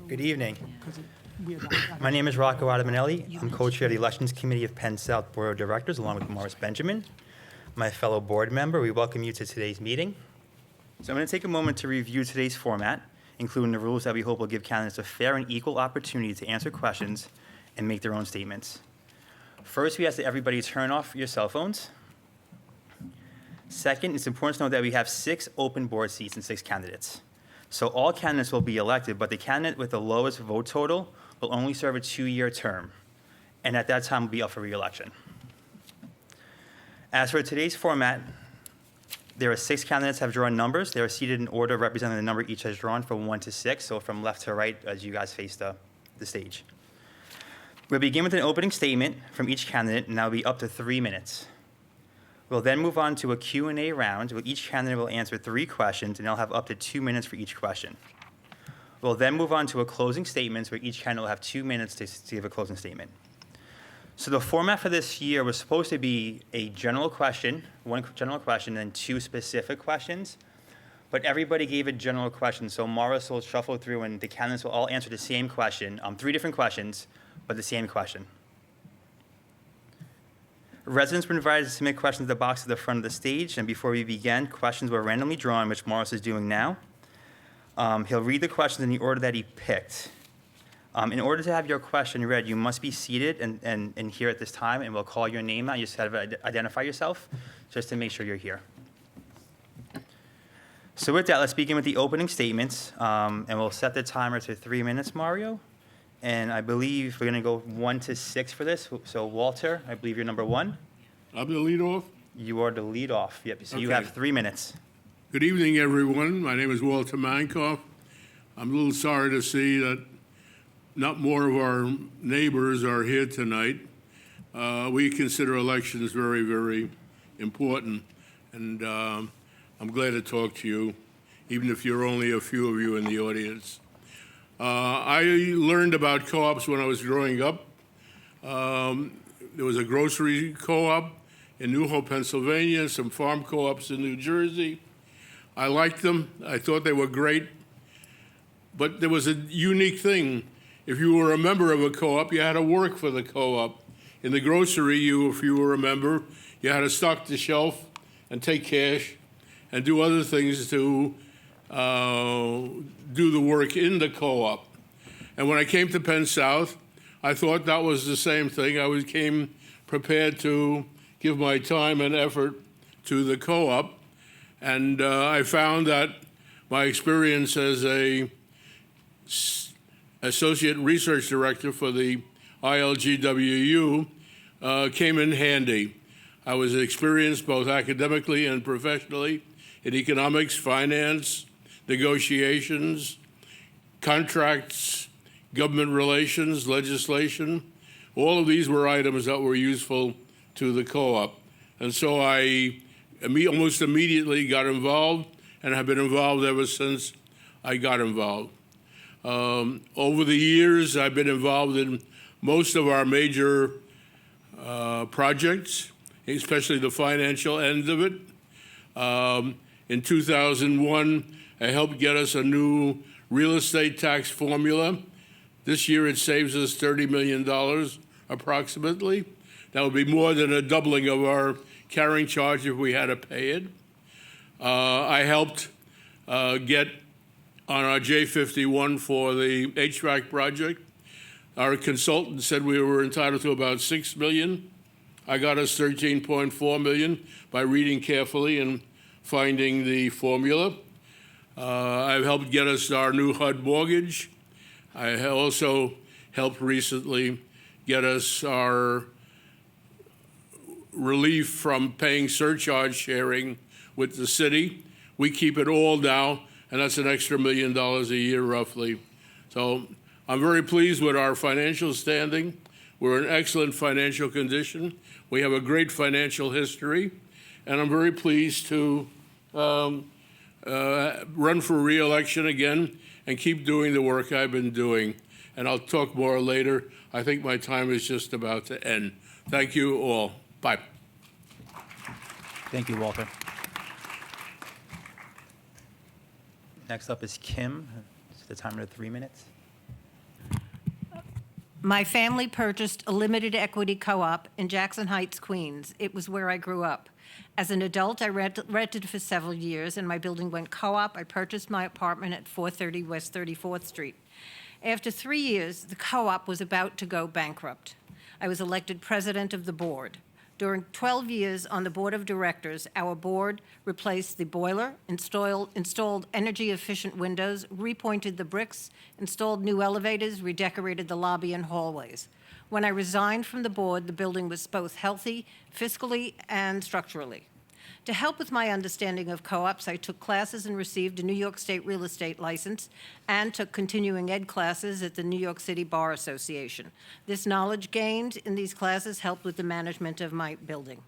Good evening. My name is Rocco Adamanelli. I'm co-chair of the Elections Committee of Penn South Board of Directors, along with Morris Benjamin, my fellow board member. We welcome you to today's meeting. So I'm going to take a moment to review today's format, including the rules that we hope will give candidates a fair and equal opportunity to answer questions and make their own statements. First, we ask that everybody turn off your cell phones. Second, it's important to note that we have 6 open board seats and 6 candidates. So all candidates will be elected, but the candidate with the lowest vote total will only serve a 2-year term, and at that time will be up for re-election. As for today's format, there are 6 candidates have drawn numbers. They are seated in order representing the number each has drawn from 1 to 6, so from left to right as you guys face the stage. We'll begin with an opening statement from each candidate, and that will be up to 3 minutes. We'll then move on to a Q&A round where each candidate will answer 3 questions, and they'll have up to 2 minutes for each question. We'll then move on to a closing statement where each candidate will have 2 minutes to give a closing statement. So the format for this year was supposed to be a general question, 1 general question, and 2 specific questions. But everybody gave a general question, so Morris will shuffle through and the candidates will all answer the same question, 3 different questions, but the same question. Residents were invited to submit questions in the box at the front of the stage, and before we begin, questions were randomly drawn, which Morris is doing now. He'll read the questions in the order that he picked. In order to have your question read, you must be seated and here at this time, and we'll call your name out. You just have to identify yourself, just to make sure you're here. So with that, let's begin with the opening statements, and we'll set the timer to 3 minutes, Mario. And I believe we're going to go 1 to 6 for this. So Walter, I believe you're number 1. I'm the leadoff. You are the leadoff. Yep. So you Okay. have 3 minutes. Good evening, everyone. My name is Walter Mankoff. I'm a little sorry to see that not more of our neighbors are here tonight. We consider elections very, very important, and I'm glad to talk to you, even if you're only a few of you in the audience. I learned about co-ops when I was growing up. There was a grocery co-op in New Hope, Pennsylvania, some farm co-ops in New Jersey. I liked them. I thought they were great. But there was a unique thing. If you were a member of a co-op, you had to work for the co-op. In the grocery, if you were a member, you had to stock the shelf and take cash and do other things to do the work in the co-op. And when I came to Penn South, I thought that was the same thing. I came prepared to give my time and effort to the co-op. And I found that my experience as a associate research director for the ILGWU came in handy. I was experienced both academically and professionally in economics, finance, negotiations, contracts, government relations, legislation. All of these were items that were useful to the co-op. And so I almost immediately got involved and have been involved ever since I got involved. Over the years, I've been involved in most of our major projects, especially the financial end of it. In 2001, I helped get us a new real estate tax formula. This year, it saves us $30 million approximately. That would be more than a doubling of our carrying charge if we had to pay it. I helped get on our J51 for the HVAC project. Our consultant said we were entitled to about $6 million. I got us $13.4 million by reading carefully and finding the formula. I've helped get us our new HUD mortgage. I also helped recently get us our relief from paying surcharge sharing with the city. We keep it all now, and that's an extra $1 million a year roughly. So I'm very pleased with our financial standing. We're in excellent financial condition. We have a great financial history, and I'm very pleased to run for re-election again and keep doing the work I've been doing. And I'll talk more later. I think my time is just about to end. Thank you all. Bye. Thank you, Walter. Next up is Kim, The timer of 3 minutes. My family purchased a limited equity co-op in Jackson Heights, Queens. It was where I grew up. As an adult, I rented for several years, and my building went co-op. I purchased my apartment at 430 West 34th Street. After 3 years, the co-op was about to go bankrupt. I was elected president of the board. During 12 years on the board of directors, our board replaced the boiler, installed energy-efficient windows, repointed the bricks, installed new elevators, redecorated the lobby and hallways. When I resigned from the board, the building was both healthy, fiscally, and structurally. To help with my understanding of co-ops, I took classes and received a New York State real estate license and took continuing ed classes at the New York City Bar Association. This knowledge gained in these classes helped with the management of my building.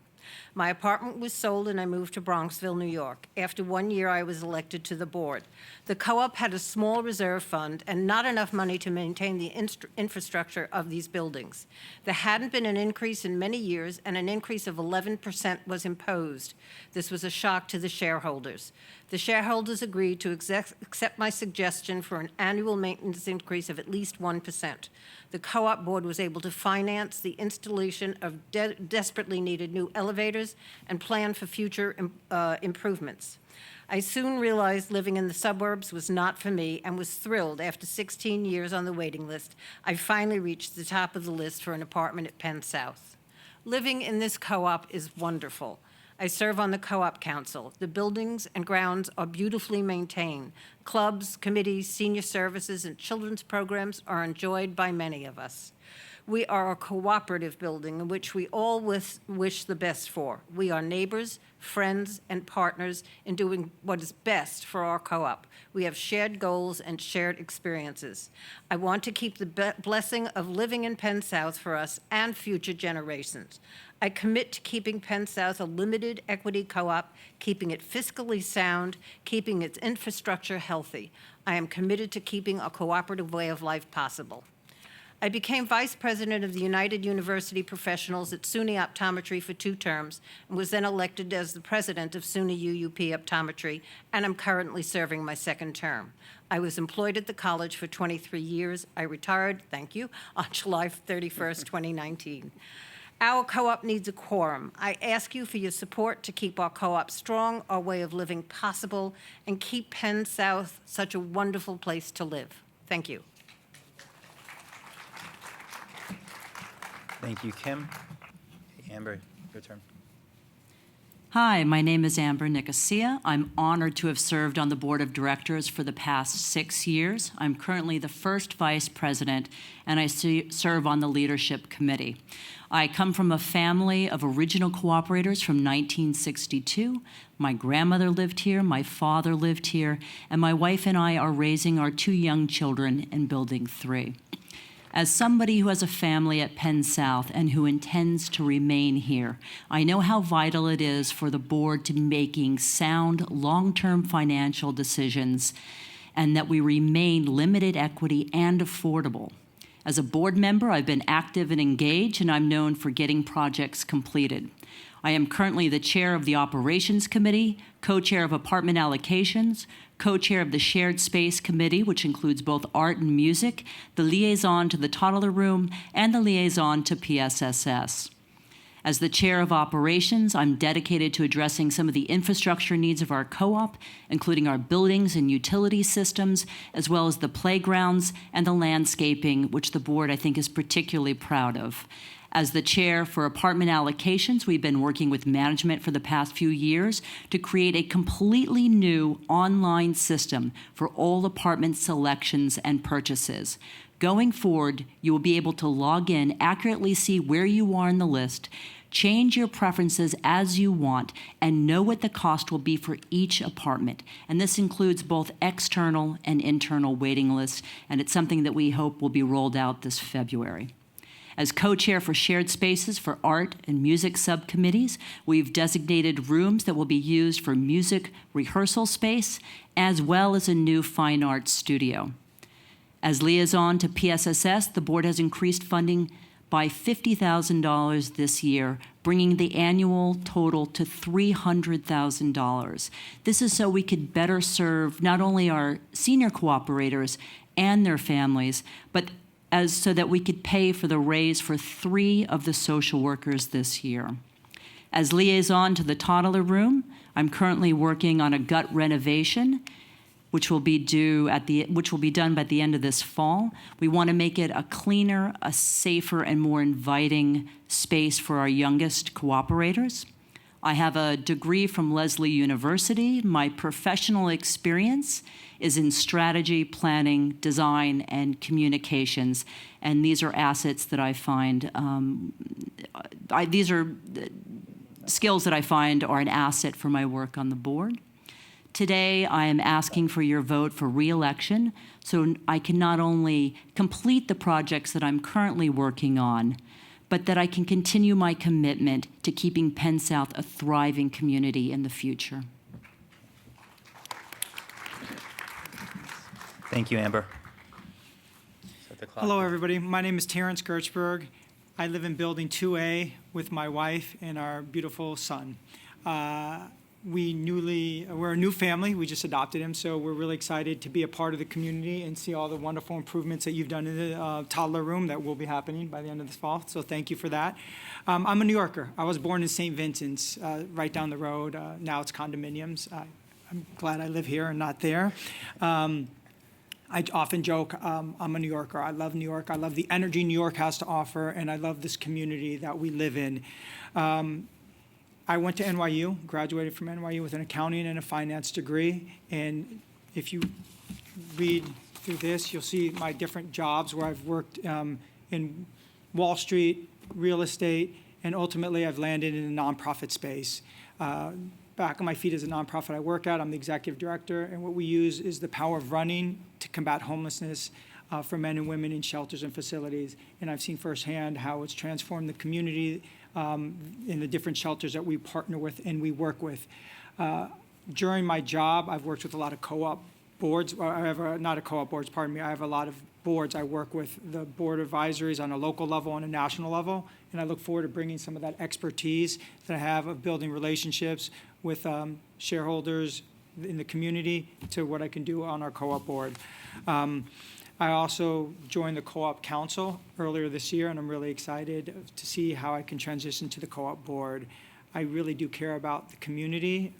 My apartment was sold and I moved to Bronxville, New York. After 1 year, I was elected to the board. The co-op had a small reserve fund and not enough money to maintain the infrastructure of these buildings. There hadn't been an increase in many years, and an increase of 11% was imposed. This was a shock to the shareholders. The shareholders agreed to accept my suggestion for an annual maintenance increase of at least 1%. The co-op board was able to finance the installation of desperately needed new elevators and plan for future improvements. I soon realized living in the suburbs was not for me and was thrilled after 16 years on the waiting list. I finally reached the top of the list for an apartment at Penn South. Living in this co-op is wonderful. I serve on the co-op council. The buildings and grounds are beautifully maintained. Clubs, committees, senior services, and children's programs are enjoyed by many of us. We are a cooperative building in which we all wish the best for. We are neighbors, friends, and partners in doing what is best for our co-op. We have shared goals and shared experiences. I want to keep the blessing of living in Penn South for us and future generations. I commit to keeping Penn South a limited equity co-op, keeping it fiscally sound, keeping its infrastructure healthy. I am committed to keeping a cooperative way of life possible. I became vice president of the United University Professionals at SUNY Optometry for 2 terms and was then elected as the president of SUNY UUP Optometry, and I'm currently serving my 2nd term. I was employed at the college for 23 years. I retired, thank you, on July 31st, 2019. Our co-op needs a quorum. I ask you for your support to keep our co-op strong, our way of living possible, and keep Penn South such a wonderful place to live. Thank you. Thank you, Kim. Amber, your turn. Hi, my name is Amber Nicosia. I'm honored to have served on the board of directors for the past 6 years. I'm currently the first vice president, and I serve on the leadership committee. I come from a family of original cooperators from 1962. My grandmother lived here, my father lived here, and my wife and I are raising our 2 young children in Building 3. As somebody who has a family at Penn South and who intends to remain here, I know how vital it is for the board to be making sound, long-term financial decisions and that we remain limited equity and affordable. As a board member, I've been active and engaged, and I'm known for getting projects completed. I am currently the chair of the Operations Committee, co-chair of Apartment Allocations, co-chair of the Shared Space Committee, which includes both art and music, the liaison to the Toddler Room, and the liaison to PSSS. As the chair of operations, I'm dedicated to addressing some of the infrastructure needs of our co-op, including our buildings and utility systems, as well as the playgrounds and the landscaping, which the board, I think, is particularly proud of. As the chair for apartment allocations, we've been working with management for the past few years to create a completely new online system for all apartment selections and purchases. Going forward, you will be able to log in, accurately see where you are in the list, change your preferences as you want, and know what the cost will be for each apartment. And this includes both external and internal waiting lists, and it's something that we hope will be rolled out this February. As co-chair for shared spaces for art and music subcommittees, we've designated rooms that will be used for music rehearsal space, as well as a new fine arts studio. As liaison to PSSS, the board has increased funding by $50,000 this year, bringing the annual total to $300,000. This is so we could better serve not only our senior cooperators and their families, but so that we could pay for the raise for 3 of the social workers this year. As liaison to the toddler room, I'm currently working on a gut renovation, which will be done by the end of this fall. We want to make it a cleaner, a safer, and more inviting space for our youngest cooperators. I have a degree from Lesley University. My professional experience is in strategy, planning, design, and communications, and these are assets that I find, these are skills that I find are an asset for my work on the board. Today, I am asking for your vote for re-election so I can not only complete the projects that I'm currently working on, but that I can continue my commitment to keeping Penn South a thriving community in the future. Thank you, Amber. Set the clock. Hello, everybody. My name is Terrence Gertzberg. I live in Building 2A with my wife and our beautiful son. We're a new family. We just adopted him, so we're really excited to be a part of the community and see all the wonderful improvements that you've done in the toddler room that will be happening by the end of this fall, so thank you for that. I'm a New Yorker. I was born in St. Vincent's, right down the road. Now it's condominiums. I'm glad I live here and not there. I often joke, I'm a New Yorker. I love New York. I love the energy New York has to offer, and I love this community that we live in. I went to NYU, graduated from NYU with an accounting and a finance degree, and if you read through this, you'll see my different jobs where I've worked in Wall Street, real estate, and ultimately I've landed in the nonprofit space. Back on my feet as a nonprofit I work at, I'm the executive director, and what we use is the power of running to combat homelessness for men and women in shelters and facilities. And I've seen firsthand how it's transformed the community in the different shelters that we partner with and we work with. During my job, I've worked with a lot of co-op boards. I have not a co-op boards, pardon me. I have a lot of boards. I work with the board advisories on a local level and a national level, and I look forward to bringing some of that expertise that I have of building relationships with shareholders in the community to what I can do on our co-op board. I also joined the Co-op Council earlier this year, and I'm really excited to see how I can transition to the co-op board. I really do care about the community,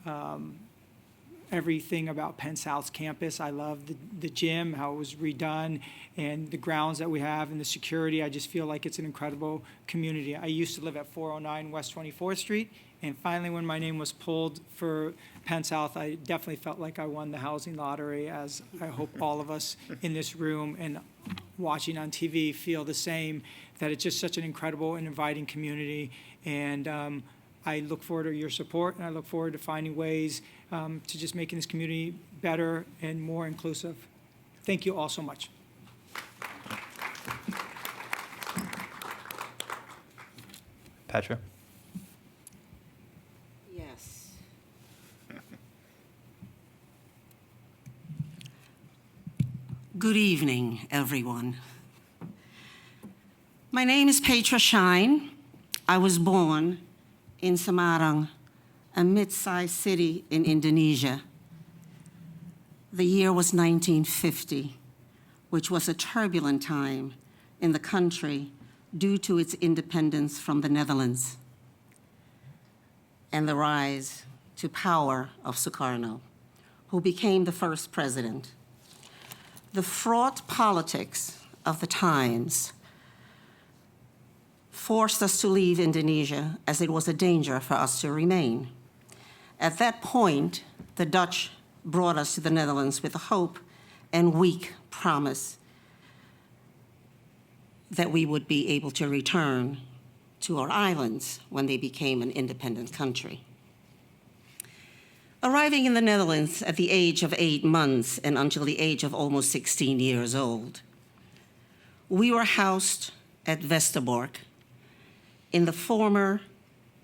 everything about Penn South's campus. I love the gym, how it was redone, and the grounds that we have and the security. I just feel like it's an incredible community. I used to live at 409 West 24th Street, and finally when my name was pulled for Penn South, I definitely felt like I won the housing lottery, as I hope all of us in this room and watching on TV feel the same, that it's just such an incredible and inviting community. And I look forward to your support, and I look forward to finding ways to just making this community better and more inclusive. Thank you all so much. Petra? Yes. Good evening, everyone. My name is Petra Shine. I was born in Semarang, a mid-sized city in Indonesia. The year was 1950, which was a turbulent time in the country due to its independence from the Netherlands and the rise to power of Sukarno, who became the first president. The fraught politics of the times forced us to leave Indonesia, as it was a danger for us to remain. At that point, the Dutch brought us to the Netherlands with the hope and weak promise that we would be able to return to our islands when they became an independent country. Arriving in the Netherlands at the age of 8 months and until the age of almost 16 years old, we were housed at Westerbork in the former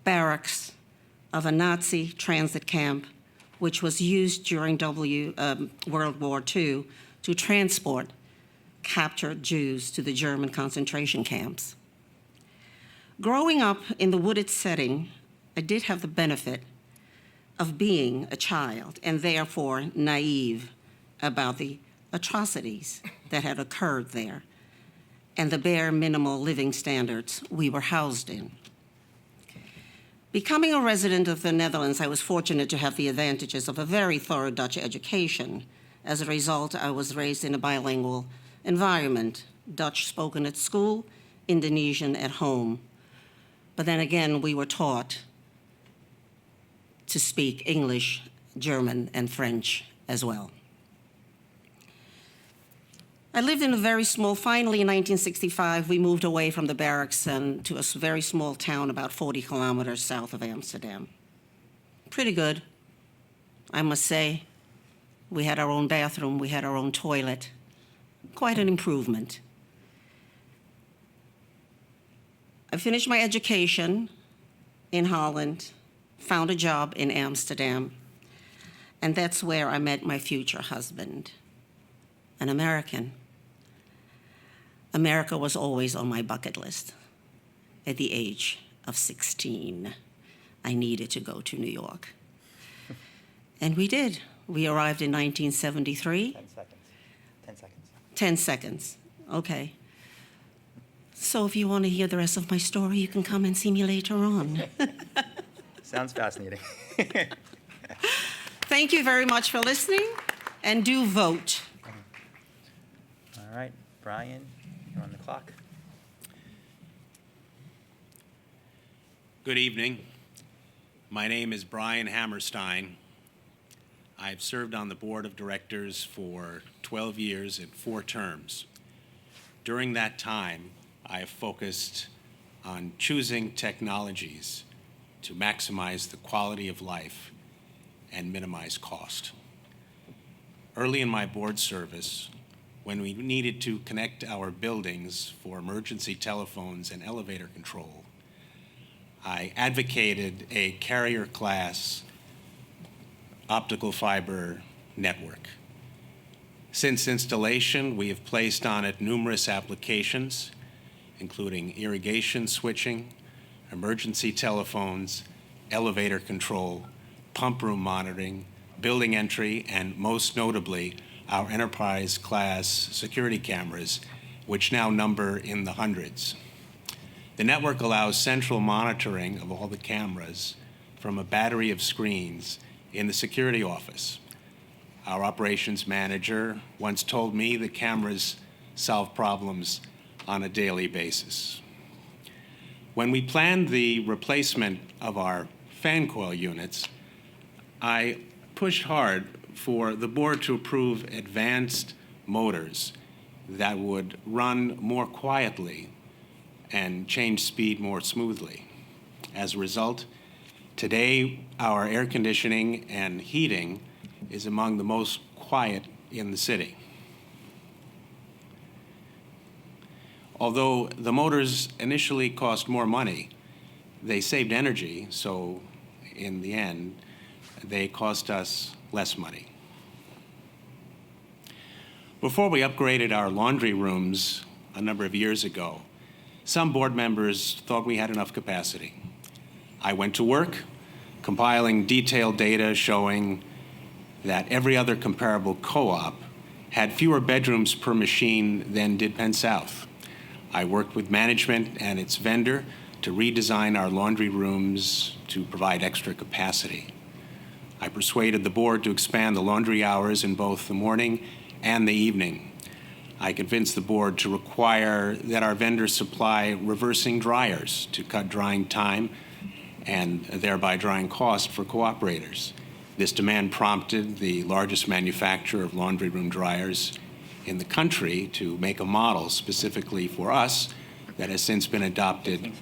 barracks of a Nazi transit camp, which was used during World War II to transport captured Jews to the German concentration camps. Growing up in the wooded setting, I did have the benefit of being a child and therefore naive about the atrocities that had occurred there and the bare minimal living standards we were housed in. Becoming a resident of the Netherlands, I was fortunate to have the advantages of a very thorough Dutch education. As a result, I was raised in a bilingual environment, Dutch spoken at school, Indonesian at home. But then again, we were taught to speak English, German, and French as well. I lived in a very small, finally in 1965, we moved away from the barracks and to a very small town about 40 kilometers south of Amsterdam. Pretty good, I must say. We had our own bathroom, we had our own toilet. Quite an improvement. I finished my education in Holland, found a job in Amsterdam, and that's where I met my future husband, an American. America was always on my bucket list. At the age of 16, I needed to go to New York. And we did. We arrived in 1973. 10 seconds. 10 seconds. 10 seconds, okay. So if you want to hear the rest of my story, you can come and see me later on. Sounds fascinating. Thank you very much for listening, and do vote. All right, Brian, you're on the clock. Good evening. My name is Brian Hammerstein. I've served on the board of directors for 12 years in 4 terms. During that time, I have focused on choosing technologies to maximize the quality of life and minimize cost. Early in my board service, when we needed to connect our buildings for emergency telephones and elevator control, I advocated a carrier class optical fiber network. Since installation, we have placed on it numerous applications, including irrigation switching, emergency telephones, elevator control, pump room monitoring, building entry, and most notably, our enterprise class security cameras, which now number in the hundreds. The network allows central monitoring of all the cameras from a battery of screens in the security office. Our operations manager once told me the cameras solve problems on a daily basis. When we planned the replacement of our fan coil units, I pushed hard for the board to approve advanced motors that would run more quietly and change speed more smoothly. As a result, today our air conditioning and heating is among the most quiet in the city. Although the motors initially cost more money, they saved energy, so in the end, they cost us less money. Before we upgraded our laundry rooms a number of years ago, some board members thought we had enough capacity. I went to work compiling detailed data showing that every other comparable co-op had fewer bedrooms per machine than did Penn South. I worked with management and its vendor to redesign our laundry rooms to provide extra capacity. I persuaded the board to expand the laundry hours in both the morning and the evening. I convinced the board to require that our vendors supply reversing dryers to cut drying time and thereby drying cost for cooperators. This demand prompted the largest manufacturer of laundry room dryers in the country to make a model specifically for us that has since been adopted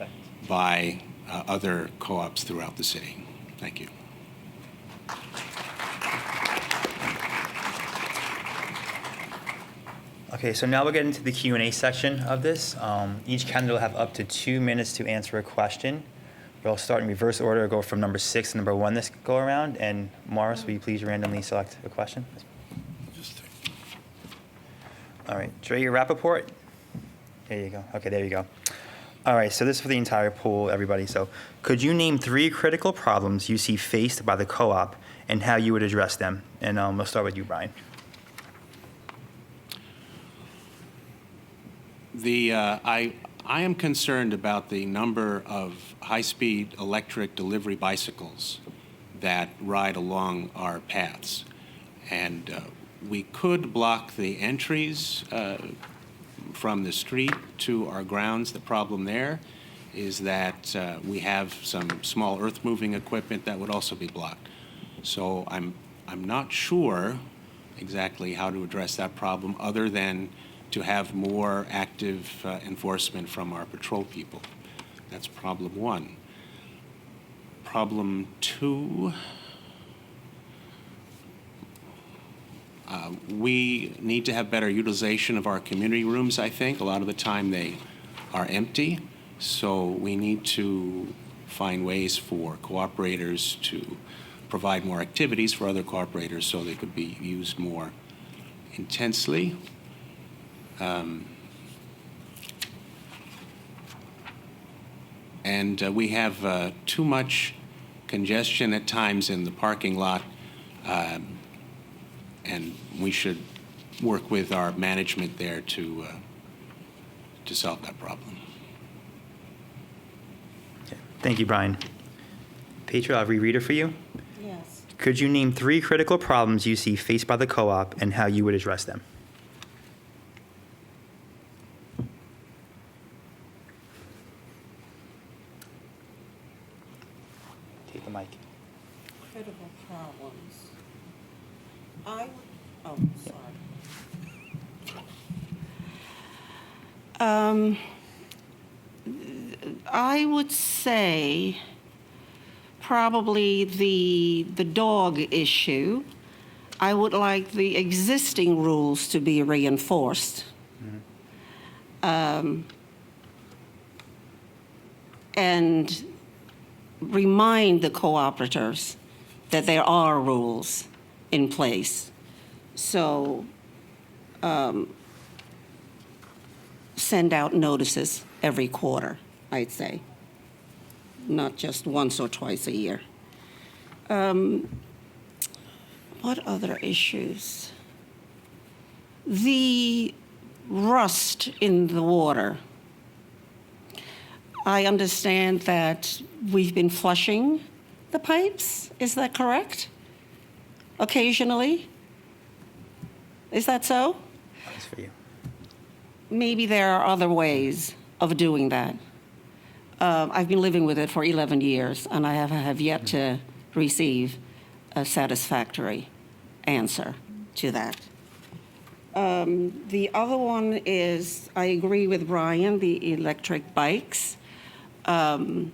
by other co-ops throughout the city. Thank you. Okay, so now we'll get into the Q&A section of this. Each candidate will have up to 2 minutes to answer a question. We'll start in reverse order, go from number 6 to number 1 this go around. And Morris, will you please randomly select a question? All right, Drea Rappaport. There you go. Okay, there you go. All right, so this is for the entire pool, everybody. So could you name 3 critical problems you see faced by the co-op and how you would address them? And we'll start with you, Brian. I am concerned about the number of high-speed electric delivery bicycles that ride along our paths. And we could block the entries from the street to our grounds. The problem there is that we have some small earth-moving equipment that would also be blocked. So I'm not sure exactly how to address that problem other than to have more active enforcement from our patrol people. That's problem 1. Problem 2, we need to have better utilization of our community rooms, I think. A lot of the time they are empty, so we need to find ways for cooperators to provide more activities for other cooperators so they could be used more intensely. And we have too much congestion at times in the parking lot, and we should work with our management there to solve that problem. Okay. Thank you, Brian. Petra, I'll reread it for you. Yes. Could you name 3 critical problems you see faced by the co-op and how you would address them? Take the mic. Critical problems. Oh, sorry. I would say probably the dog issue. I would like the existing rules to be reinforced. And remind the cooperators that there are rules in place. So send out notices every quarter, I'd say, not just once or twice a year. What other issues? The rust in the water. I understand that we've been flushing the pipes. Is that correct? Occasionally? Is that so? That's for you. Maybe there are other ways of doing that. I've been living with it for 11 years, and I have yet to receive a satisfactory answer to that. The other one is, I agree with Brian, the electric bikes, but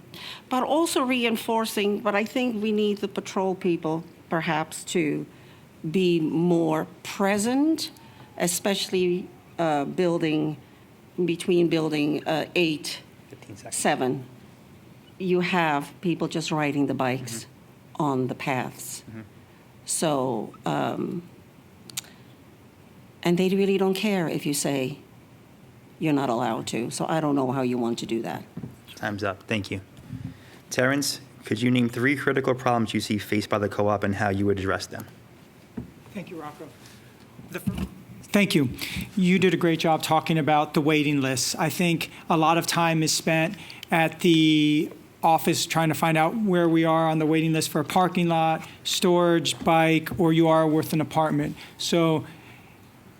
also reinforcing, but I think we need the patrol people perhaps to be more present, especially between building 8, 15 seconds. 7. You have people just riding the bikes on the paths. So, and they really don't care if you say you're not allowed to. So I don't know how you want to do that. Time's up. Thank you. Terrence, could you name 3 critical problems you see faced by the co-op and how you would address them? Thank you, Rocco. Thank you. You did a great job talking about the waiting lists. I think a lot of time is spent at the office trying to find out where we are on the waiting list for a parking lot, storage, bike, or you are with an apartment. So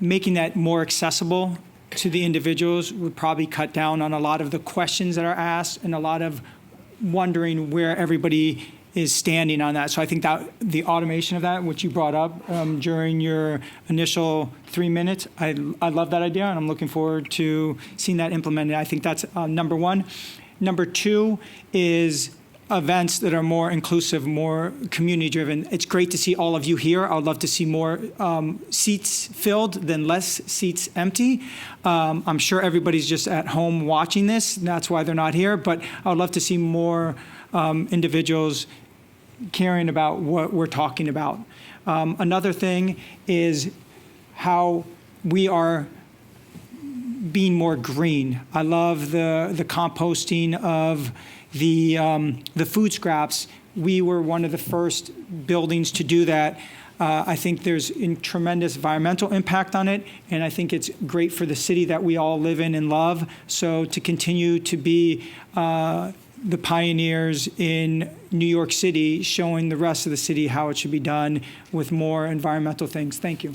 making that more accessible to the individuals would probably cut down on a lot of the questions that are asked and a lot of wondering where everybody is standing on that. So I think that the automation of that, which you brought up during your initial 3 minutes, I love that idea, and I'm looking forward to seeing that implemented. I think that's number 1. Number 2 is events that are more inclusive, more community-driven. It's great to see all of you here. I would love to see more seats filled than less seats empty. I'm sure everybody's just at home watching this, and that's why they're not here, but I would love to see more individuals caring about what we're talking about. Another thing is how we are being more green. I love the composting of the food scraps. We were one of the first buildings to do that. I think there's a tremendous environmental impact on it, and I think it's great for the city that we all live in and love. So to continue to be the pioneers in New York City, showing the rest of the city how it should be done with more environmental things. Thank you.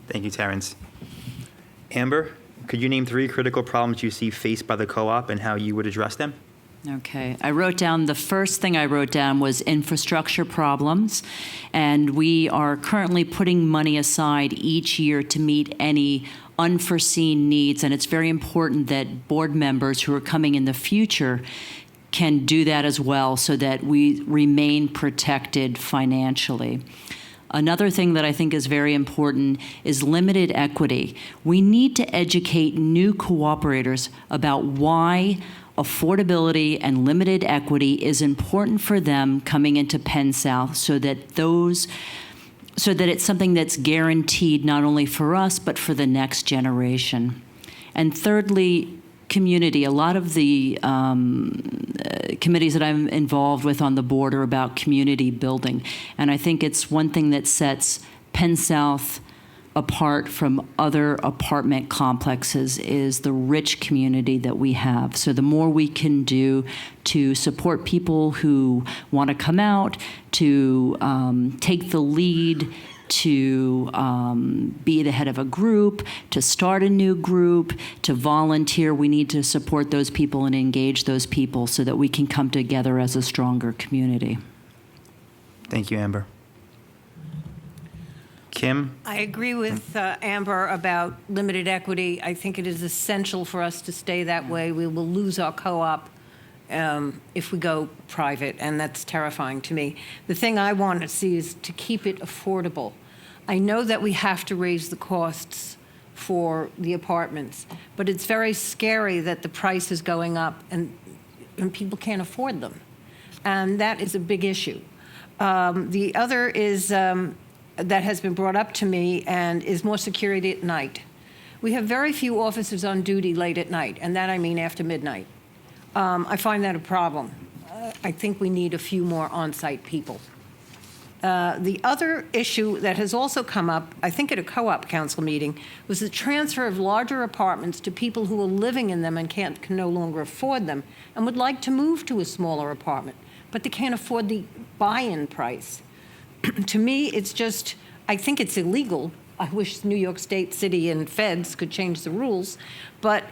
Thank you, Terrence. Amber, could you name 3 critical problems you see faced by the co-op and how you would address them? Okay, I wrote down, the first thing I wrote down was infrastructure problems, and we are currently putting money aside each year to meet any unforeseen needs, and it's very important that board members who are coming in the future can do that as well so that we remain protected financially. Another thing that I think is very important is limited equity. We need to educate new cooperators about why affordability and limited equity is important for them coming into Penn South so that it's something that's guaranteed not only for us but for the next generation. And thirdly, community. A lot of the committees that I'm involved with on the board are about community building. And I think it's one thing that sets Penn South apart from other apartment complexes is the rich community that we have. So the more we can do to support people who want to come out, to take the lead, to be the head of a group, to start a new group, to volunteer. We need to support those people and engage those people so that we can come together as a stronger community. Thank you, Amber. Kim? I agree with Amber about limited equity. I think it is essential for us to stay that way. We will lose our co-op if we go private, and that's terrifying to me. The thing I want to see is to keep it affordable. I know that we have to raise the costs for the apartments, but it's very scary that the price is going up and people can't afford them. And that is a big issue. The other is that has been brought up to me and is more security at night. We have very few officers on duty late at night, and that I mean after midnight. I find that a problem. I think we need a few more on-site people. The other issue that has also come up, I think at a co-op council meeting, was the transfer of larger apartments to people who are living in them and can no longer afford them and would like to move to a smaller apartment, but they can't afford the buy-in price. To me, it's just, I think it's illegal. I wish New York State, city, and feds could change the rules, but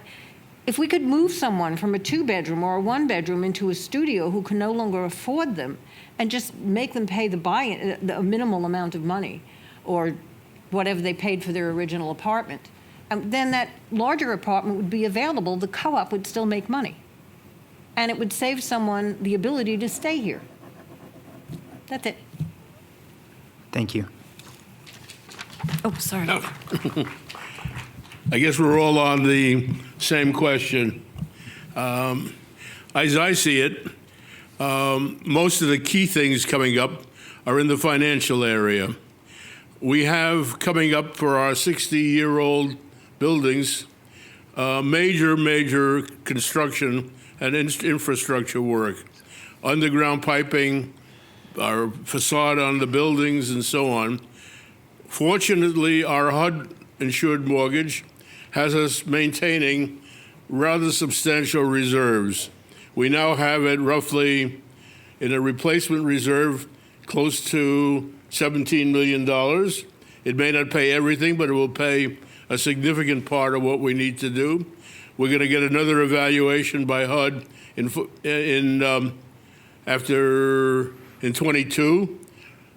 if we could move someone from a 2-bedroom or a 1-bedroom into a studio who can no longer afford them and just make them pay the buy-in, a minimal amount of money or whatever they paid for their original apartment, then that larger apartment would be available. The co-op would still make money. And it would save someone the ability to stay here. That's it. Thank you. Oh, sorry. I guess we're all on the same question. As I see it, most of the key things coming up are in the financial area. We have coming up for our 60-year-old buildings, major construction and infrastructure work, underground piping, our facade on the buildings, and so on. Fortunately, our HUD-insured mortgage has us maintaining rather substantial reserves. We now have it roughly in a replacement reserve close to $17 million. It may not pay everything, but it will pay a significant part of what we need to do. We're going to get another evaluation by HUD in 22.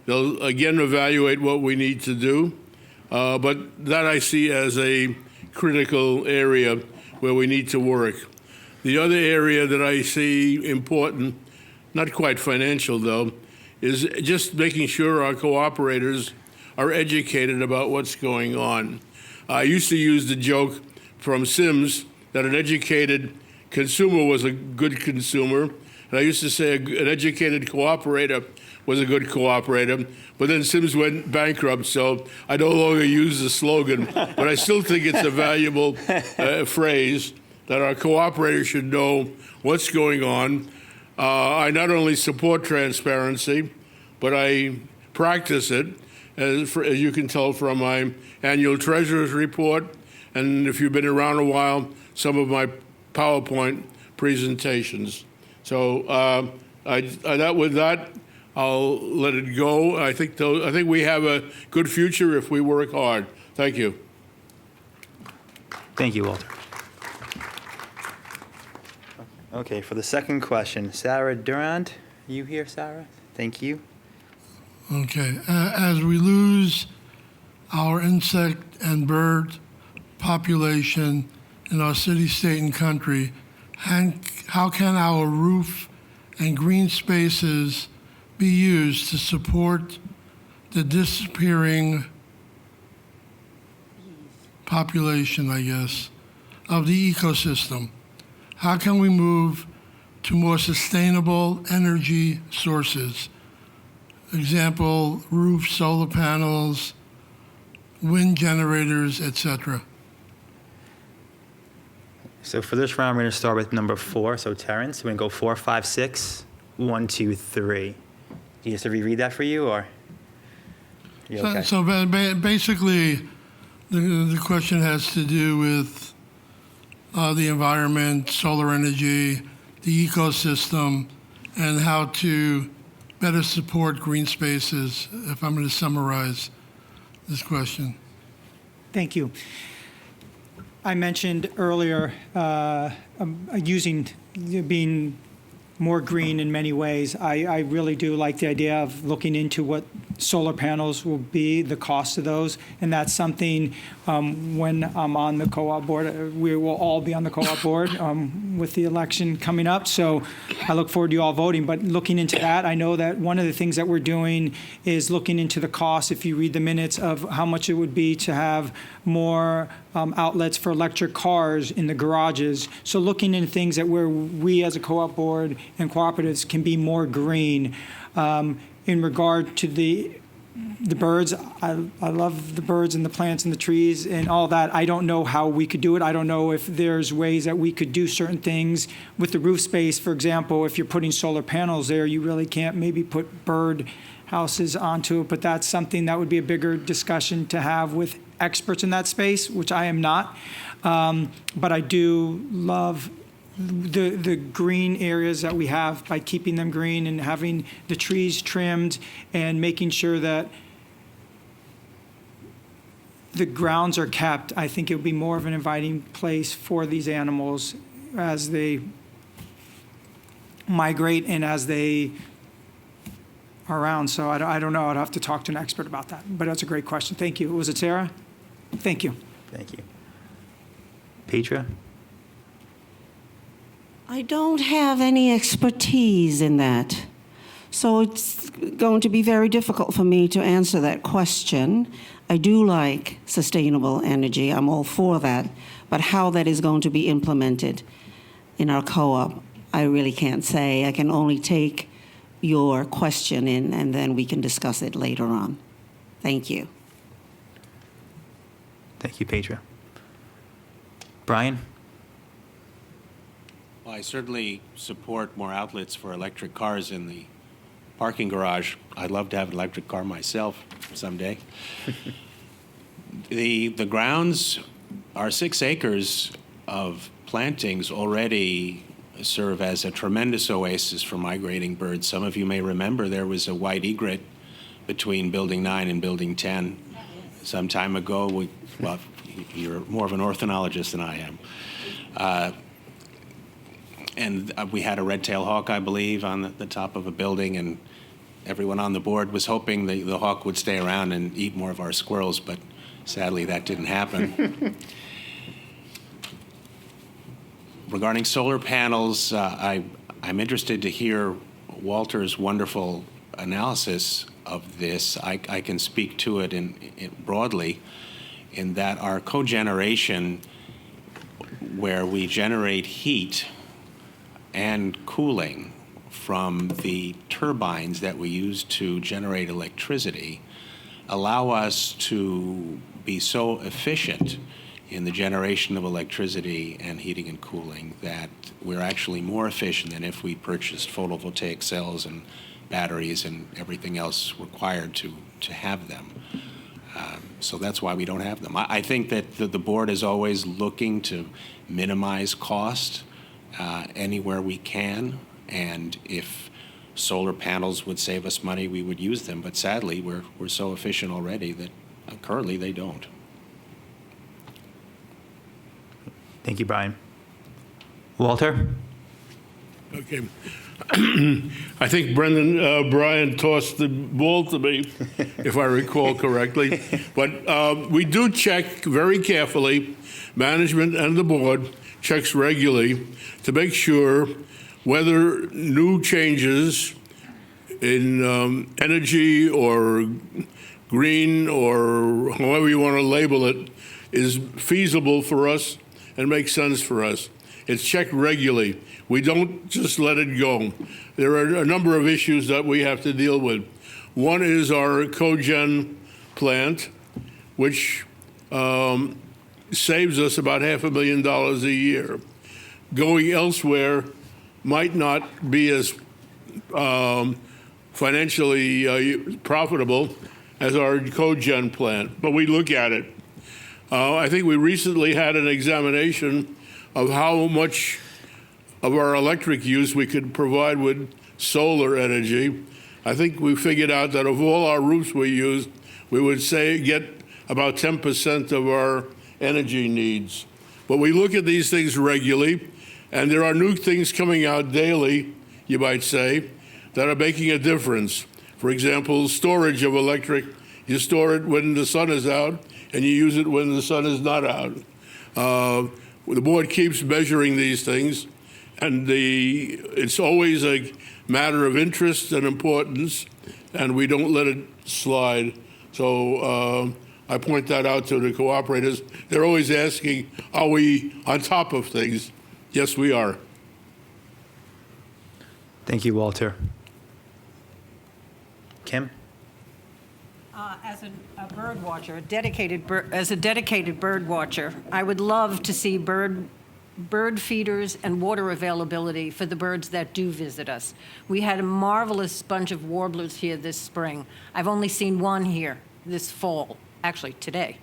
They'll again evaluate what we need to do, but that I see as a critical area where we need to work. The other area that I see important, not quite financial though, is just making sure our cooperators are educated about what's going on. I used to use the joke from Sims that an educated consumer was a good consumer. And I used to say an educated cooperator was a good cooperator, but then Sims went bankrupt, so I no longer use the slogan, but I still think it's a valuable phrase that our cooperators should know what's going on. I not only support transparency, but I practice it, as you can tell from my annual treasurer's report, and if you've been around a while, some of my PowerPoint presentations. So with that, I'll let it go. I think we have a good future if we work hard. Thank you. Thank you, Walter. Okay, for the second question, Sarah Durand, you here, Sarah? Thank you. Okay, as we lose our insect and bird population in our city, state, and country, how can our roof and green spaces be used to support the disappearing population, I guess, of the ecosystem? How can we move to more sustainable energy sources? Example, roofs, solar panels, wind generators, etc. So for this round, we're going to start with number 4. So Terrence, we're going to go 4, 5, 6, 1, 2, 3. Do you have to reread that for you, or? You okay? So basically, the question has to do with the environment, solar energy, the ecosystem, and how to better support green spaces, if I'm going to summarize this question. Thank you. I mentioned earlier being more green in many ways. I really do like the idea of looking into what solar panels will be, the cost of those, and that's something when I'm on the co-op board, we will all be on the co-op board with the election coming up, so I look forward to you all voting. But looking into that, I know that one of the things that we're doing is looking into the cost, if you read the minutes, of how much it would be to have more outlets for electric cars in the garages. So looking into things that where we as a co-op board and cooperatives can be more green. In regard to the birds, I love the birds and the plants and the trees and all that. I don't know how we could do it. I don't know if there's ways that we could do certain things with the roof space. For example, if you're putting solar panels there, you really can't maybe put bird houses onto it, but that's something that would be a bigger discussion to have with experts in that space, which I am not. But I do love the green areas that we have by keeping them green and having the trees trimmed and making sure that the grounds are kept. I think it would be more of an inviting place for these animals as they migrate and as they are around. So I don't know. I'd have to talk to an expert about that. But that's a great question. Thank you. Was it Sarah? Thank you. Thank you. Petra? I don't have any expertise in that. So it's going to be very difficult for me to answer that question. I do like sustainable energy. I'm all for that. But how that is going to be implemented in our co-op, I really can't say. I can only take your question in, and then we can discuss it later on. Thank you. Thank you, Petra. Brian? Well, I certainly support more outlets for electric cars in the parking garage. I'd love to have an electric car myself someday. The grounds, our 6 acres of plantings already serve as a tremendous oasis for migrating birds. Some of you may remember there was a white egret between Building 9 and Building 10 some time ago. Well, you're more of an ornithologist than I am. And we had a red-tailed hawk, I believe, on the top of a building, and everyone on the board was hoping the hawk would stay around and eat more of our squirrels, but sadly that didn't happen. Regarding solar panels, I'm interested to hear Walter's wonderful analysis of this. I can speak to it in broadly, in that our cogeneration, where we generate heat and cooling from the turbines that we use to generate electricity allow us to be so efficient in the generation of electricity and heating and cooling that we're actually more efficient than if we purchased photovoltaic cells and batteries and everything else required to have them. So that's why we don't have them. I think that the board is always looking to minimize cost anywhere we can, and if solar panels would save us money, we would use them. But sadly, we're so efficient already that currently they don't. Thank you, Brian. Walter? Okay. I think Brian tossed the ball to me, if I recall correctly. But we do check very carefully, management and the board checks regularly to make sure whether new changes in energy or green or however you want to label it is feasible for us and makes sense for us. It's checked regularly. We don't just let it go. There are a number of issues that we have to deal with. One is our cogen plant, which saves us about $500,000 a year. Going elsewhere might not be as financially profitable as our cogen plant, but we look at it. I think we recently had an examination of how much of our electric use we could provide with solar energy. I think we figured out that of all our roofs we use, we would get about 10% of our energy needs. But we look at these things regularly, and there are new things coming out daily, you might say, that are making a difference. For example, storage of electric. You store it when the sun is out, and you use it when the sun is not out. The board keeps measuring these things, and it's always a matter of interest and importance, and we don't let it slide. So I point that out to the cooperators. They're always asking, are we on top of things? Yes, we are. Thank you, Walter. Kim? As a bird watcher, as a dedicated bird watcher, I would love to see bird feeders and water availability for the birds that do visit us. We had a marvelous bunch of warblers here this spring. I've only seen one here this fall, actually today.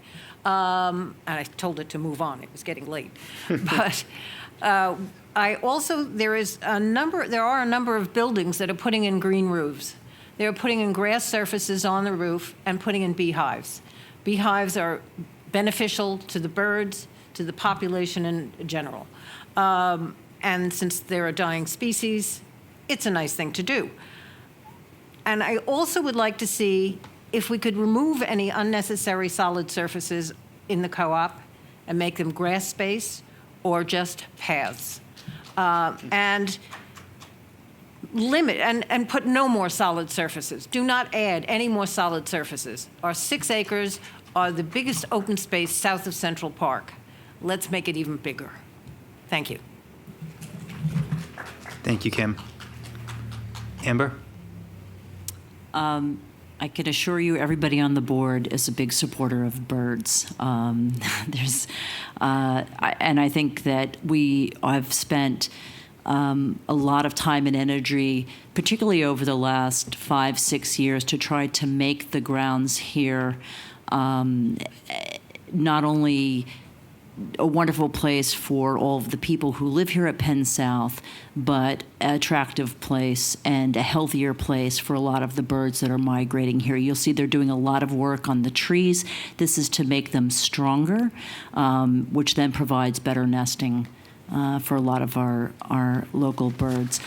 And I told it to move on. It was getting late. But there are a number of buildings that are putting in green roofs. They're putting in grass surfaces on the roof and putting in beehives. Beehives are beneficial to the birds, to the population in general. And since they're a dying species, it's a nice thing to do. And I also would like to see if we could remove any unnecessary solid surfaces in the co-op and make them grass space or just paths. And limit and put no more solid surfaces. Do not add any more solid surfaces. Our 6 acres are the biggest open space south of Central Park. Let's make it even bigger. Thank you. Thank you, Kim. Amber? I can assure you everybody on the board is a big supporter of birds. And I think that I've spent a lot of time and energy, particularly over the last 5-6 years, to try to make the grounds here not only a wonderful place for all of the people who live here at Penn South, but an attractive place and a healthier place for a lot of the birds that are migrating here. You'll see they're doing a lot of work on the trees. This is to make them stronger, which then provides better nesting for a lot of our local birds.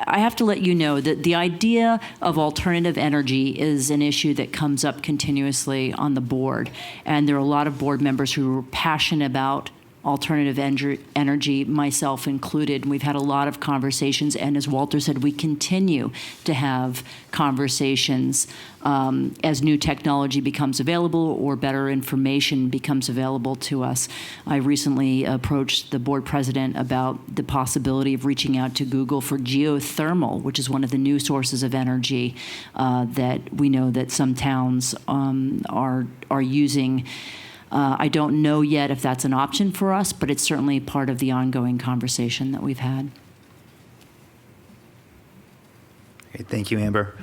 I have to let you know that the idea of alternative energy is an issue that comes up continuously on the board. And there are a lot of board members who are passionate about alternative energy, myself included. And we've had a lot of conversations, and as Walter said, we continue to have conversations as new technology becomes available or better information becomes available to us. I recently approached the board president about the possibility of reaching out to Google for geothermal, which is one of the new sources of energy that we know that some towns are using. I don't know yet if that's an option for us, but it's certainly part of the ongoing conversation that we've had. Okay, thank you, Amber.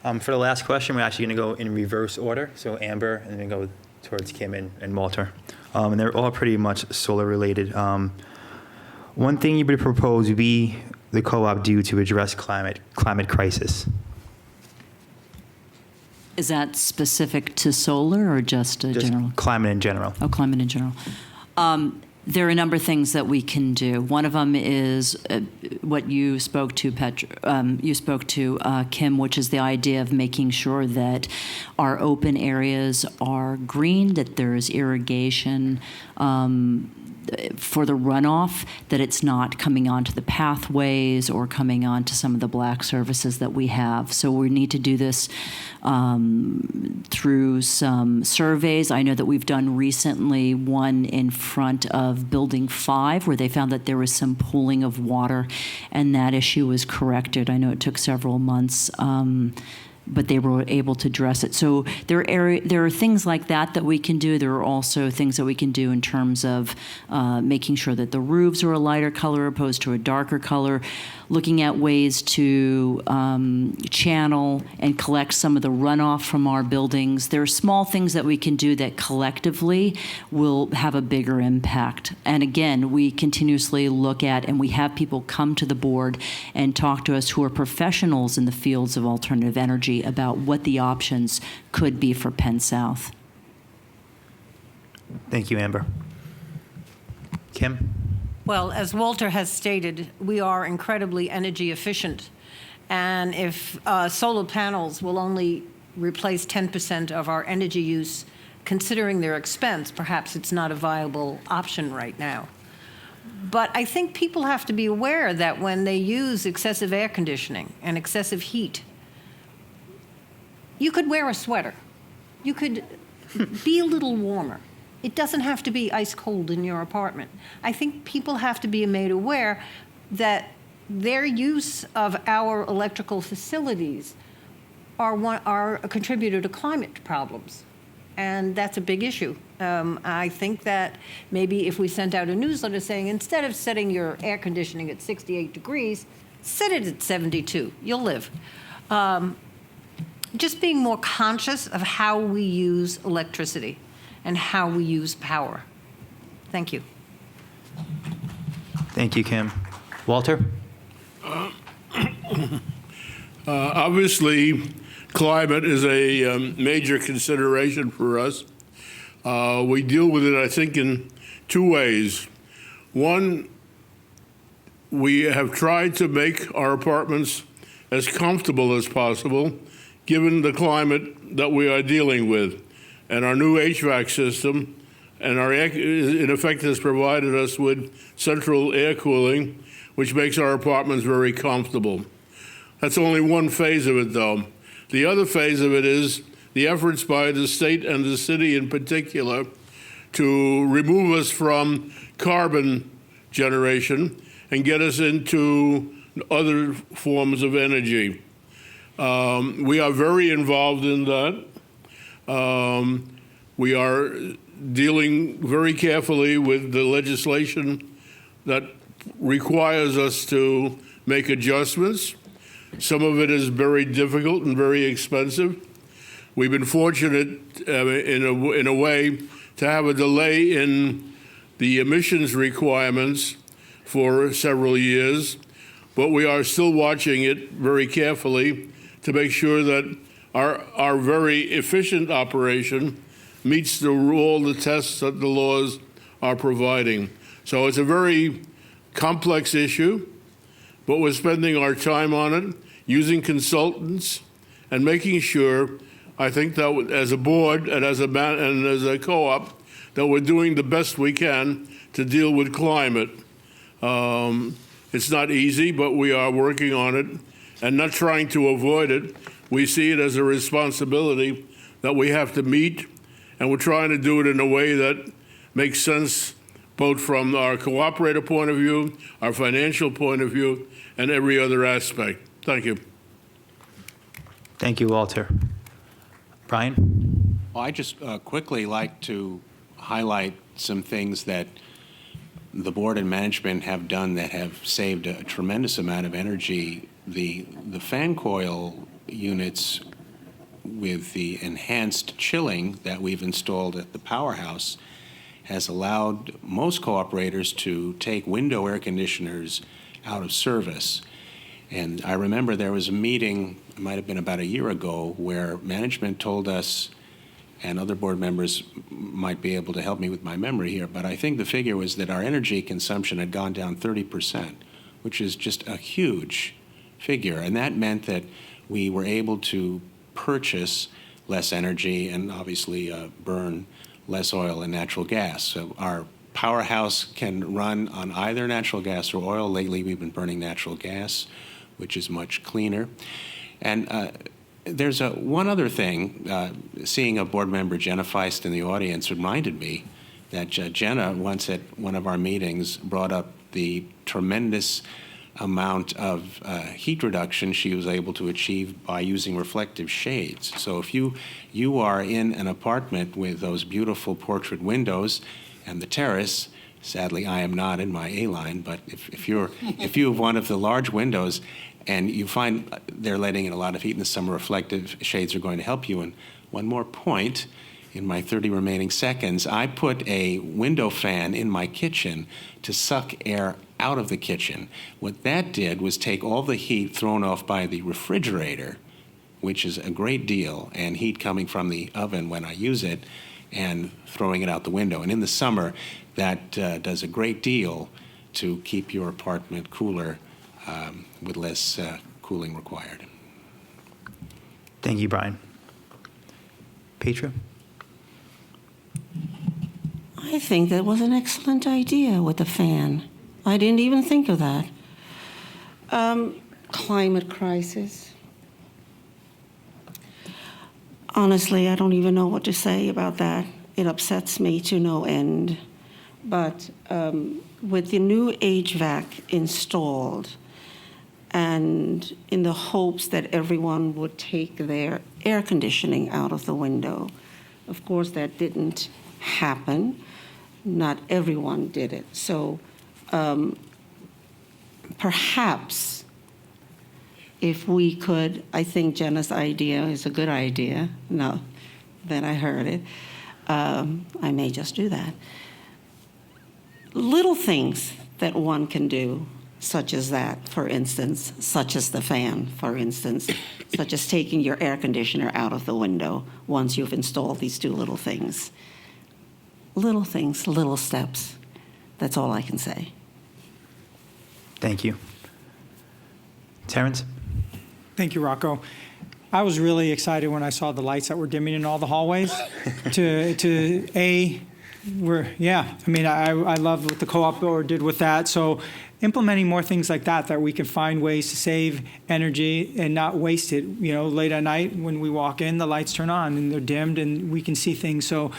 For the last question, we're actually going to go in reverse order. So Amber, and then go towards Kim and Walter. And they're all pretty much solar related. One thing you would propose would be the co-op do to address climate crisis. Is that specific to solar or just a Just general? climate in general. Oh, climate in general. There are a number of things that we can do. One of them is what you spoke to, Kim, which is the idea of making sure that our open areas are green, that there is irrigation for the runoff, that it's not coming onto the pathways or coming onto some of the black surfaces that we have. So we need to do this through some surveys. I know that we've done recently one in front of Building 5 where they found that there was some pooling of water, and that issue was corrected. I know it took several months, but they were able to address it. So there are things like that we can do. There are also things that we can do in terms of making sure that the roofs are a lighter color opposed to a darker color, looking at ways to channel and collect some of the runoff from our buildings. There are small things that we can do that collectively will have a bigger impact. And again, we continuously look at, and we have people come to the board and talk to us who are professionals in the fields of alternative energy about what the options could be for Penn South. Thank you, Amber. Kim? Well, as Walter has stated, we are incredibly energy efficient. And if solar panels will only replace 10% of our energy use, considering their expense, perhaps it's not a viable option right now. But I think people have to be aware that when they use excessive air conditioning and excessive heat, you could wear a sweater. You could be a little warmer. It doesn't have to be ice cold in your apartment. I think people have to be made aware that their use of our electrical facilities are a contributor to climate problems. And that's a big issue. I think that maybe if we sent out a newsletter saying, instead of setting your air conditioning at 68 degrees, set it at 72. You'll live. Just being more conscious of how we use electricity and how we use power. Thank you. Thank you, Kim. Walter? Obviously, climate is a major consideration for us. We deal with it, I think, in two ways. One, we have tried to make our apartments as comfortable as possible, given the climate that we are dealing with. And our new HVAC system, and in effect, has provided us with central air cooling, which makes our apartments very comfortable. That's only one phase of it, though. The other phase of it is the efforts by the state and the city in particular to remove us from carbon generation and get us into other forms of energy. We are very involved in that. We are dealing very carefully with the legislation that requires us to make adjustments. Some of it is very difficult and very expensive. We've been fortunate in a way to have a delay in the emissions requirements for several years, but we are still watching it very carefully to make sure that our very efficient operation meets all the tests that the laws are providing. So it's a very complex issue, but we're spending our time on it, using consultants, and making sure, I think that as a board and as a co-op, that we're doing the best we can to deal with climate. It's not easy, but we are working on it and not trying to avoid it. We see it as a responsibility that we have to meet, and we're trying to do it in a way that makes sense both from our cooperator point of view, our financial point of view, and every other aspect. Thank you. Thank you, Walter. Brian? Well, I just quickly like to highlight some things that the board and management have done that have saved a tremendous amount of energy. The fan coil units with the enhanced chilling that we've installed at the powerhouse has allowed most cooperators to take window air conditioners out of service. And I remember there was a meeting, it might have been about a year ago, where management told us, and other board members might be able to help me with my memory here, but I think the figure was that our energy consumption had gone down 30%, which is just a huge figure. And that meant that we were able to purchase less energy and obviously burn less oil and natural gas. So our powerhouse can run on either natural gas or oil. Lately, we've been burning natural gas, which is much cleaner. And there's one other thing. Seeing a board member, Jenna Feist, in the audience reminded me that Jenna once at one of our meetings brought up the tremendous amount of heat reduction she was able to achieve by using reflective shades. So if you are in an apartment with those beautiful portrait windows and the terrace, sadly I am not in my A-line, but if you have one of the large windows and you find they're letting in a lot of heat in the summer, reflective shades are going to help you. And one more point, in my 30 remaining seconds, I put a window fan in my kitchen to suck air out of the kitchen. What that did was take all the heat thrown off by the refrigerator, which is a great deal, and heat coming from the oven when I use it, and throwing it out the window. And in the summer, that does a great deal to keep your apartment cooler with less cooling required. Thank you, Brian. Petra? I think that was an excellent idea with the fan. I didn't even think of that. Climate crisis. Honestly, I don't even know what to say about that. It upsets me to no end. But with the new HVAC installed, and in the hopes that everyone would take their air conditioning out of the window, of course, that didn't happen. Not everyone did it. So perhaps if we could, I think Jenna's idea is a good idea. Now that I heard it, I may just do that. Little things that one can do, such as that, for instance, such as the fan, for instance, such as taking your air conditioner out of the window once you've installed these two little things. Little things, little steps. That's all I can say. Thank you. Terrence? Thank you, Rocco. I was really excited when I saw the lights that were dimming in all the hallways. I love what the co-op board did with that. So implementing more things like that we can find ways to save energy and not waste it. You know, late at night when we walk in, the lights turn on and they're dimmed and we can see things. So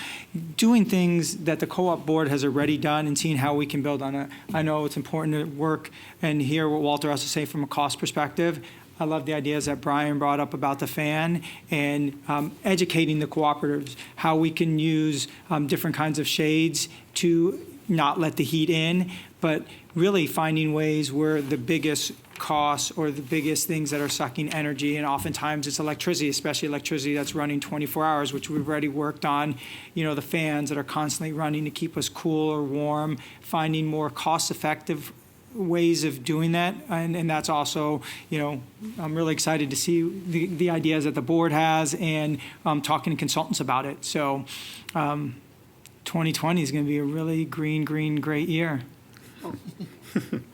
doing things that the co-op board has already done and seeing how we can build on it. I know it's important to work and hear what Walter has to say from a cost perspective. I love the ideas that Brian brought up about the fan and educating the cooperatives, how we can use different kinds of shades to not let the heat in, but really finding ways where the biggest costs or the biggest things that are sucking energy, and oftentimes it's electricity, especially electricity that's running 24 hours, which we've already worked on, you know, the fans that are constantly running to keep us cool or warm, finding more cost-effective ways of doing that, and that's also, you know, I'm really excited to see the ideas that the board has and talking to consultants about it. So 2020 is going to be a really green, great year.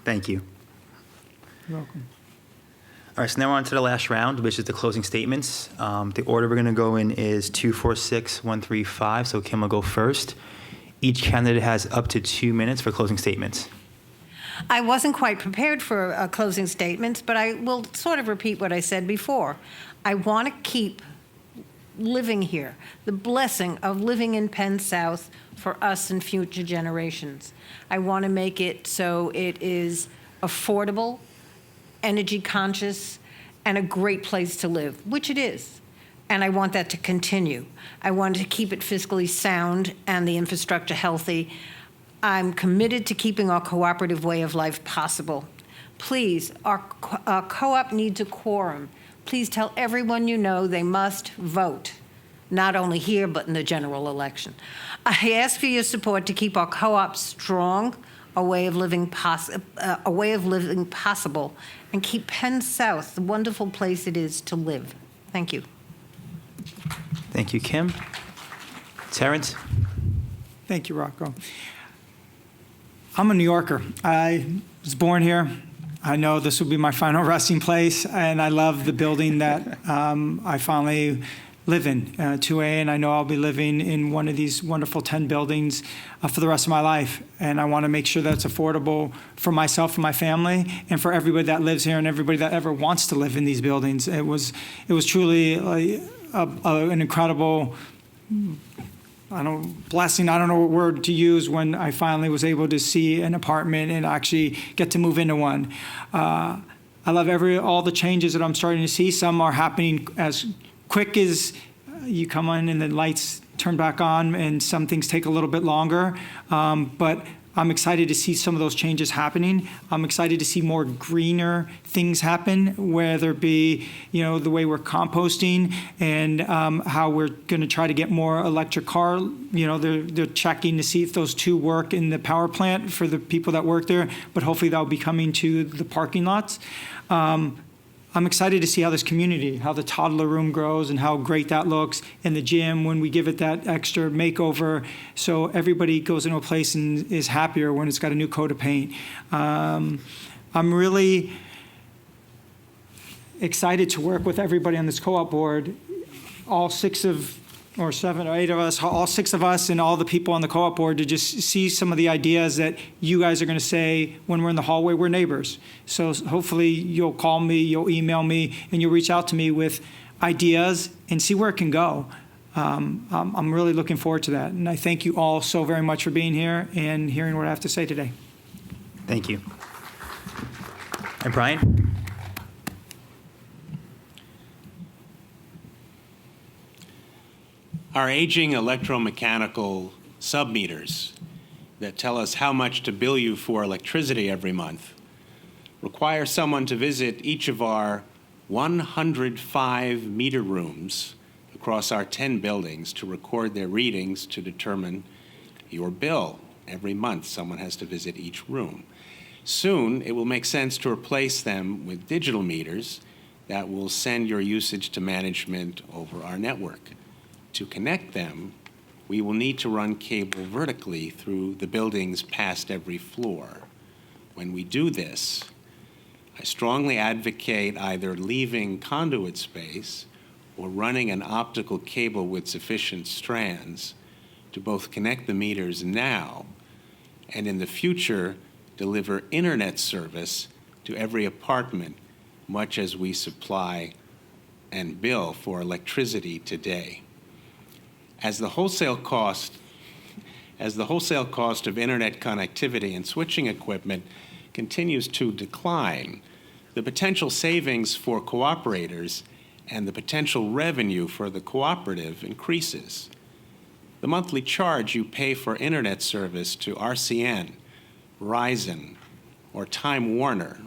Thank you. You're welcome. All right, so now we're on to the last round, which is the closing statements. The order we're going to go in is 2, 4, 6, 1, 3, 5. So Kim will go first. Each candidate has up to 2 minutes for closing statements. I wasn't quite prepared for closing statements, but I will sort of repeat what I said before. I want to keep living here, the blessing of living in Penn South for us and future generations. I want to make it so it is affordable, energy conscious, and a great place to live, which it is. And I want that to continue. I want to keep it fiscally sound and the infrastructure healthy. I'm committed to keeping our cooperative way of life possible. Please, our co-op needs a quorum. Please tell everyone you know they must vote, not only here, but in the general election. I ask for your support to keep our co-op strong, a way of living possible, and keep Penn South the wonderful place it is to live. Thank you. Thank you, Kim. Terrence? Thank you, Rocco. I'm a New Yorker. I was born here. I know this will be my final resting place, and I love the building that I finally live in, 2A, and I know I'll be living in one of these wonderful 10 buildings for the rest of my life. And I want to make sure that's affordable for myself and my family, and for everybody that lives here and everybody that ever wants to live in these buildings. It was truly an incredible blessing, I don't know what word to use, when I finally was able to see an apartment and actually get to move into one. I love all the changes that I'm starting to see. Some are happening as quick as you come in and the lights turn back on, and some things take a little bit longer. But I'm excited to see some of those changes happening. I'm excited to see more greener things happen, whether it be, the way we're composting and how we're going to try to get more electric car. They're checking to see if those two work in the power plant for the people that work there, but hopefully that'll be coming to the parking lots. I'm excited to see how this community, how the toddler room grows and how great that looks, and the gym when we give it that extra makeover, so everybody goes into a place and is happier when it's got a new coat of paint. I'm really excited to work with everybody on this co-op board, all 6 or 7 or 8 of us, all 6 of us and all the people on the co-op board, to just see some of the ideas that you guys are going to say when we're in the hallway. We're neighbors. So hopefully you'll call me, you'll email me, and you'll reach out to me with ideas and see where it can go. I'm really looking forward to that. And I thank you all so very much for being here and hearing what I have to say today. Thank you. And Brian? Our aging electromechanical submeters that tell us how much to bill you for electricity every month require someone to visit each of our 105 meter rooms across our 10 buildings to record their readings to determine your bill. Every month, someone has to visit each room. Soon, it will make sense to replace them with digital meters that will send your usage to management over our network. To connect them, we will need to run cable vertically through the buildings past every floor. When we do this, I strongly advocate either leaving conduit space or running an optical cable with sufficient strands to both connect the meters now and in the future deliver internet service to every apartment, much as we supply and bill for electricity today. As the wholesale cost of internet connectivity and switching equipment continues to decline, the potential savings for cooperators and the potential revenue for the cooperative increases. The monthly charge you pay for internet service to RCN, Verizon, or Time Warner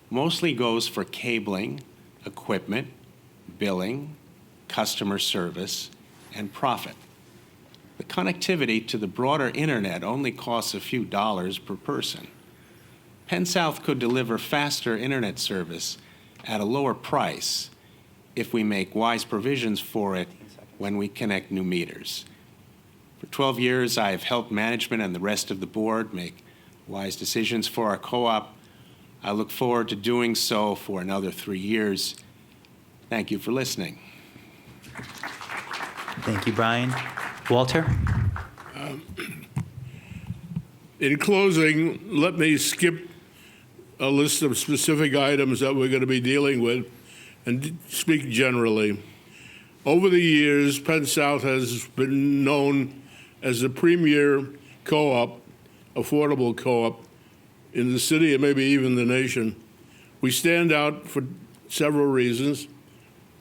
mostly goes for cabling, equipment, billing, customer service, and profit. The connectivity to the broader internet only costs a few dollars per person. Penn South could deliver faster internet service at a lower price if we make wise provisions for it when we connect new meters. For 12 years, I have helped management and the rest of the board make wise decisions for our co-op. I look forward to doing so for another 3 years. Thank you for listening. Thank you, Brian. Walter? In closing, let me skip a list of specific items that we're going to be dealing with and speak generally. Over the years, Penn South has been known as the premier co-op, affordable co-op in the city and maybe even the nation. We stand out for several reasons.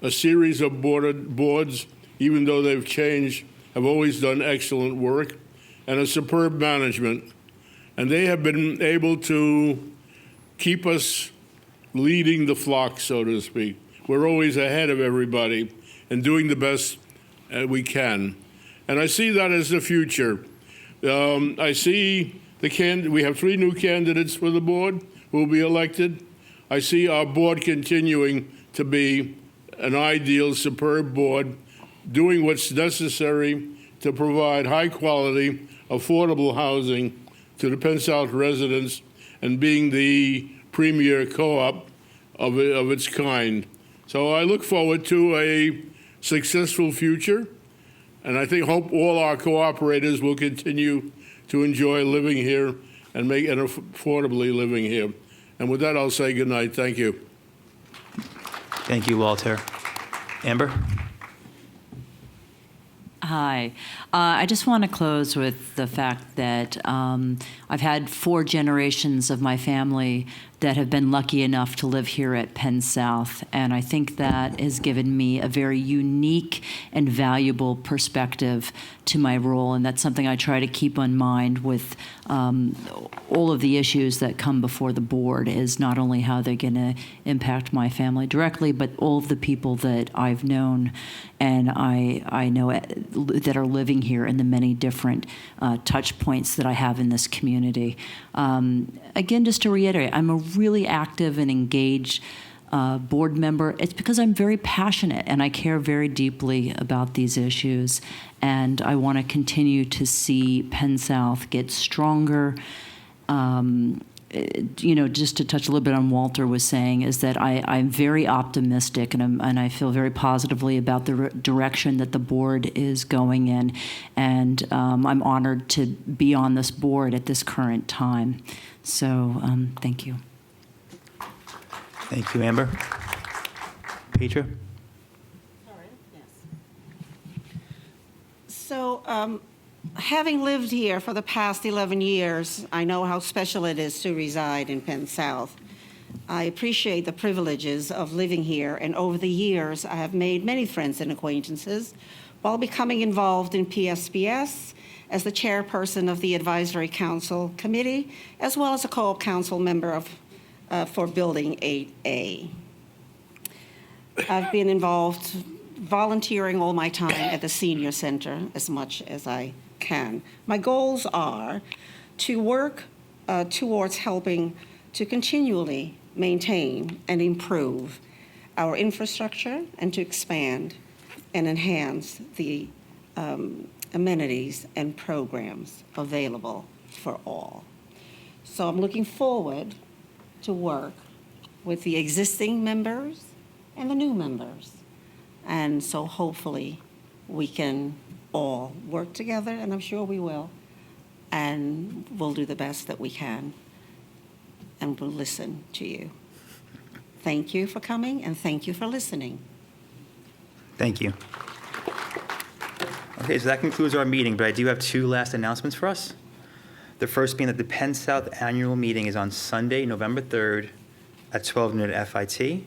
A series of boards, even though they've changed, have always done excellent work, and a superb management. And they have been able to keep us leading the flock, so to speak. We're always ahead of everybody and doing the best we can. And I see that as the future. I see we have 3 new candidates for the board who will be elected. I see our board continuing to be an ideal, superb board, doing what's necessary to provide high-quality, affordable housing to the Penn South residents and being the premier co-op of its kind. So I look forward to a successful future, and I hope all our cooperators will continue to enjoy living here and affordably living here. And with that, I'll say good night. Thank you. Thank you, Walter. Amber? Hi. I just want to close with the fact that I've had 4 generations of my family that have been lucky enough to live here at Penn South, and I think that has given me a very unique and valuable perspective to my role, and that's something I try to keep in mind with all of the issues that come before the board, is not only how they're going to impact my family directly, but all of the people that I've known and I know that are living here, and the many different touch points that I have in this community. Again, just to reiterate, I'm a really active and engaged board member. It's because I'm very passionate and I care very deeply about these issues, and I want to continue to see Penn South get stronger. Just to touch a little bit on Walter was saying, is that I'm very optimistic and I feel very positively about the direction that the board is going in, and I'm honored to be on this board at this current time. So thank you. Thank you, Amber. Petra? So, having lived here for the past 11 years, I know how special it is to reside in Penn South. I appreciate the privileges of living here, and over the years, I have made many friends and acquaintances while becoming involved in PSBS as the chairperson of the Advisory Council Committee, as well as a co-op council member for Building 8A. I've been involved volunteering all my time at the senior center as much as I can. My goals are to work towards helping to continually maintain and improve our infrastructure and to expand and enhance the amenities and programs available for all. So I'm looking forward to work with the existing members and the new members. And so hopefully we can all work together, and I'm sure we will, and we'll do the best that we can, and we'll listen to you. Thank you for coming, and thank you for listening. Thank you. Okay, so that concludes our meeting, but I do have 2 last announcements for us. The first being that the Penn South annual meeting is on Sunday, November 3rd at 12 noon at FIT.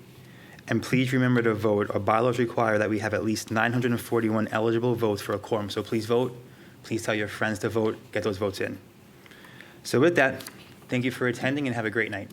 And please remember to vote. Our bylaws require that we have at least 941 eligible votes for a quorum. So please vote. Please tell your friends to vote. Get those votes in. So with that, thank you for attending and have a great night.